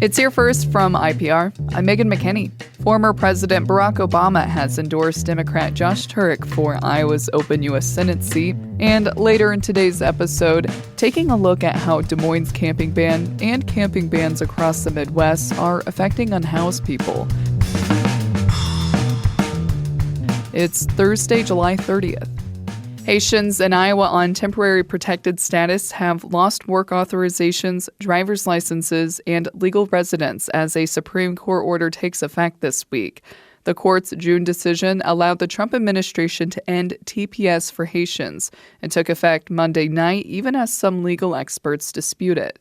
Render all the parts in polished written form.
It's here first from IPR. I'm Megan McKinney. Former President Barack Obama has endorsed Democrat Josh Turek for Iowa's open U.S. Senate seat. And later in today's episode, taking a look at how Des Moines' camping ban and camping bans across the Midwest are affecting unhoused people. It's Thursday, July 30th. Haitians in Iowa on temporary protected status have lost work authorizations, driver's licenses, and legal residence as a Supreme Court order takes effect this week. The court's June decision allowed the Trump administration to end TPS for Haitians and took effect Monday night, even as some legal experts dispute it.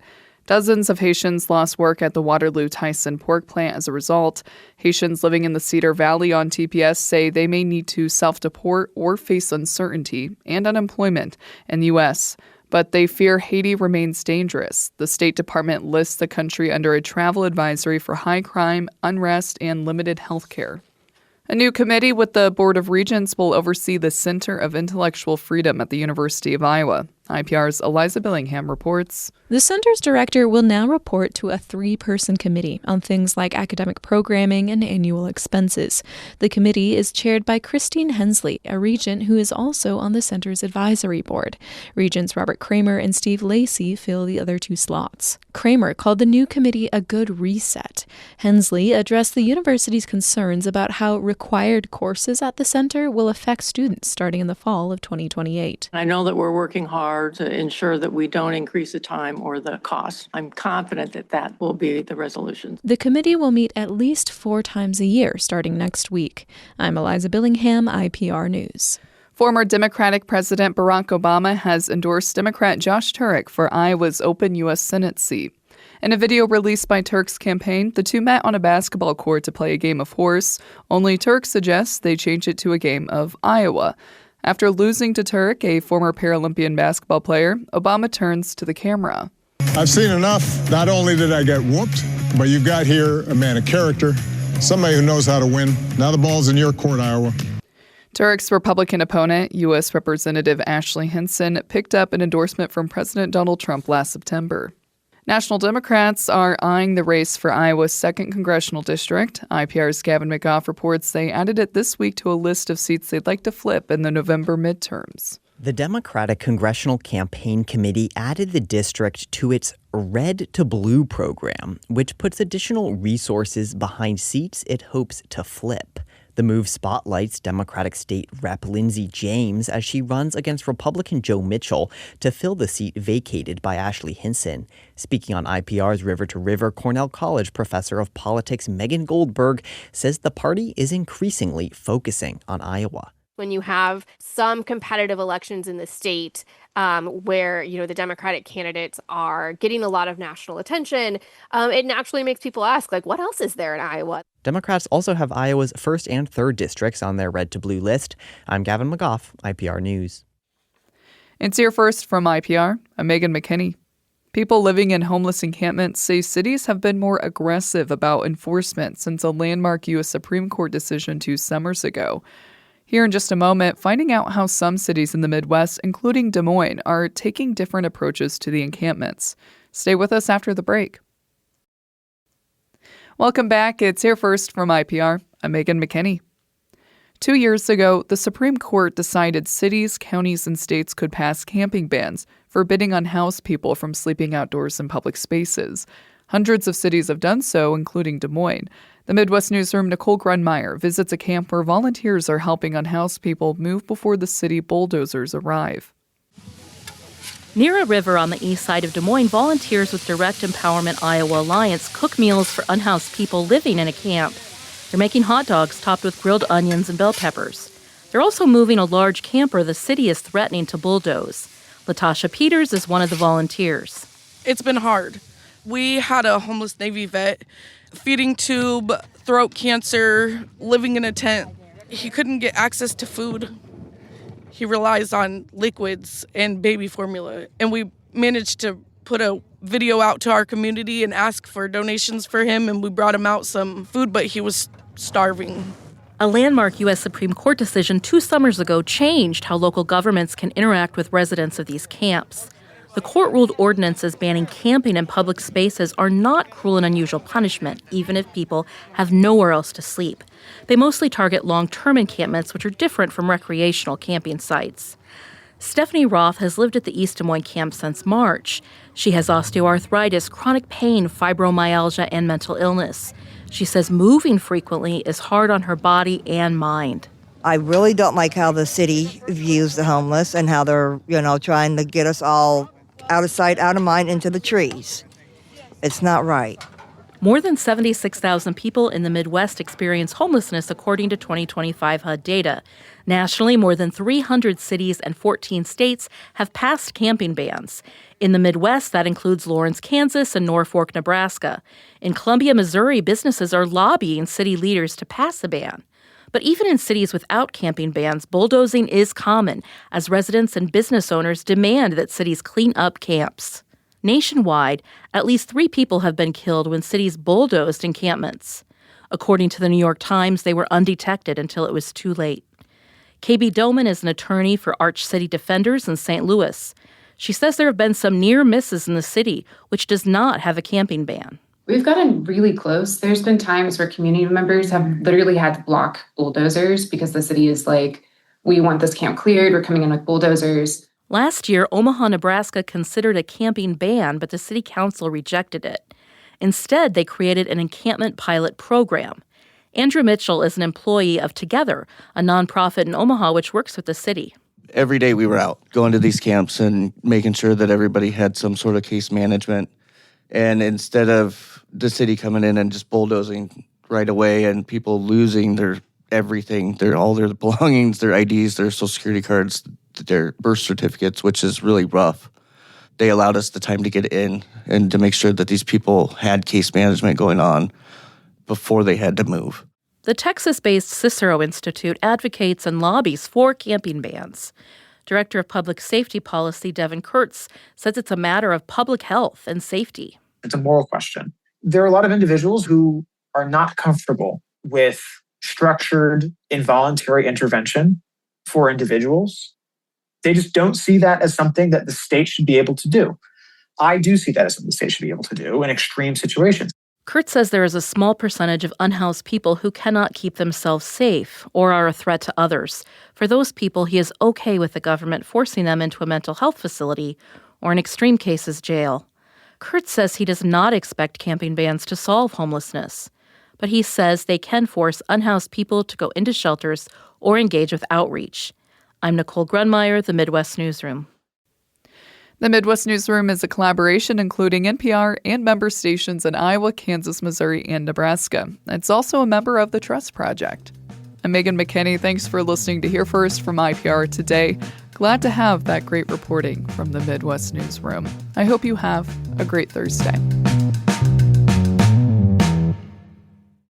Dozens of Haitians lost work at the Waterloo-Tyson pork plant as a result. Haitians living in the Cedar Valley on TPS say they may need to self-deport or face uncertainty and unemployment in the U.S., but they fear Haiti remains dangerous. The State Department lists the country under a travel advisory for high crime, unrest, and limited health care. A new committee with the Board of Regents will oversee the Center of Intellectual Freedom at the University of Iowa. IPR's Eliza Billingham reports. The center's director will now report to a 3-person committee on things like academic programming and annual expenses. The committee is chaired by Christine Hensley, a regent who is also on the center's advisory board. Regents Robert Kramer and Steve Lacey fill the other 2 slots. Kramer called the new committee a good reset. Hensley addressed the university's concerns about how required courses at the center will affect students starting in the fall of 2028. I know that we're working hard to ensure that we don't increase the time or the cost. I'm confident that that will be the resolution. The committee will meet at least 4 times a year starting next week. I'm Eliza Billingham, IPR News. Former Democratic President Barack Obama has endorsed Democrat Josh Turek for Iowa's open U.S. Senate seat. In a video released by Turek's campaign, the two met on a basketball court to play a game of horse, only Turek suggests they change it to a game of Iowa. After losing to Turek, a former Paralympian basketball player, Obama turns to the camera. I've seen enough. Not only did I get whooped, but you've got here a man of character, somebody who knows how to win. Now the ball's in your court, Iowa. Turek's Republican opponent, U.S. Representative Ashley Hinson, picked up an endorsement from President Donald Trump last September. National Democrats are eyeing the race for Iowa's 2nd congressional district. IPR's Gavin McGough reports they added it this week to a list of seats they'd like to flip in the November midterms. The Democratic Congressional Campaign Committee added the district to its Red to Blue program, which puts additional resources behind seats it hopes to flip. The move spotlights Democratic State Rep. Lindsey James as she runs against Republican Joe Mitchell to fill the seat vacated by Ashley Hinson. Speaking on IPR's River to River, Cornell College professor of politics Megan Goldberg says the party is increasingly focusing on Iowa. When you have some competitive elections in the state where, the Democratic candidates are getting a lot of national attention, it naturally makes people ask, what else is there in Iowa? Democrats also have Iowa's 1st and 3rd districts on their Red to Blue list. I'm Gavin McGough, IPR News. It's here first from IPR. I'm Megan McKinney. People living in homeless encampments say cities have been more aggressive about enforcement since a landmark U.S. Supreme Court decision 2 summers ago. Here in just a moment, finding out how some cities in the Midwest, including Des Moines, are taking different approaches to the encampments. Stay with us after the break. Welcome back. It's here first from IPR. I'm Megan McKinney. 2 years ago, the Supreme Court decided cities, counties, and states could pass camping bans, forbidding unhoused people from sleeping outdoors in public spaces. Hundreds of cities have done so, including Des Moines. The Midwest Newsroom Nicole Grunmeyer visits a camp where volunteers are helping unhoused people move before the city bulldozers arrive. Near a river on the east side of Des Moines, volunteers with Direct Empowerment Iowa Alliance cook meals for unhoused people living in a camp. They're making hot dogs topped with grilled onions and bell peppers. They're also moving a large camper the city is threatening to bulldoze. Latasha Peters is one of the volunteers. It's been hard. We had a homeless Navy vet, feeding tube, throat cancer, living in a tent. He couldn't get access to food. He relies on liquids and baby formula. And we managed to put a video out to our community and ask for donations for him, and we brought him out some food, but he was starving. A landmark U.S. Supreme Court decision 2 summers ago changed how local governments can interact with residents of these camps. The court ruled ordinances banning camping in public spaces are not cruel and unusual punishment, even if people have nowhere else to sleep. They mostly target long-term encampments, which are different from recreational camping sites. Stephanie Roth has lived at the East Des Moines camp since March. She has osteoarthritis, chronic pain, fibromyalgia, and mental illness. She says moving frequently is hard on her body and mind. I really don't like how the city views the homeless and how they're, trying to get us all out of sight, out of mind, into the trees. It's not right. More than 76,000 people in the Midwest experience homelessness, according to 2025 HUD data. Nationally, more than 300 cities and 14 states have passed camping bans. In the Midwest, that includes Lawrence, Kansas, and Norfolk, Nebraska. In Columbia, Missouri, businesses are lobbying city leaders to pass a ban. But even in cities without camping bans, bulldozing is common, as residents and business owners demand that cities clean up camps. Nationwide, at least 3 people have been killed when cities bulldozed encampments. According to the New York Times, they were undetected until it was too late. KB Doman is an attorney for Arch City Defenders in St. Louis. She says there have been some near misses in the city, which does not have a camping ban. We've gotten really close. There's been times where community members have literally had to block bulldozers because the city is like, we want this camp cleared, we're coming in with bulldozers. Last year, Omaha, Nebraska considered a camping ban, but the city council rejected it. Instead, they created an encampment pilot program. Andrew Mitchell is an employee of Together, a nonprofit in Omaha which works with the city. Every day we were out going to these camps and making sure that everybody had some sort of case management. And instead of the city coming in and just bulldozing right away and people losing their everything, all their belongings, their IDs, their social security cards, their birth certificates, which is really rough, they allowed us the time to get in and to make sure that these people had case management going on before they had to move. The Texas-based Cicero Institute advocates and lobbies for camping bans. Director of Public Safety Policy Devin Kurtz says it's a matter of public health and safety. It's a moral question. There are a lot of individuals who are not comfortable with structured involuntary intervention for individuals. They just don't see that as something that the state should be able to do. I do see that as something the state should be able to do in extreme situations. Kurtz says there is a small percentage of unhoused people who cannot keep themselves safe or are a threat to others. For those people, he is okay with the government forcing them into a mental health facility or, in extreme cases, jail. Kurtz says he does not expect camping bans to solve homelessness, but he says they can force unhoused people to go into shelters or engage with outreach. I'm Nicole Grunmeyer, the Midwest Newsroom. The Midwest Newsroom is a collaboration including NPR and member stations in Iowa, Kansas, Missouri, and Nebraska. It's also a member of the Trust Project. I'm Megan McKinney. Thanks for listening to Hear First from IPR today. Glad to have that great reporting from the Midwest Newsroom. I hope you have a great Thursday.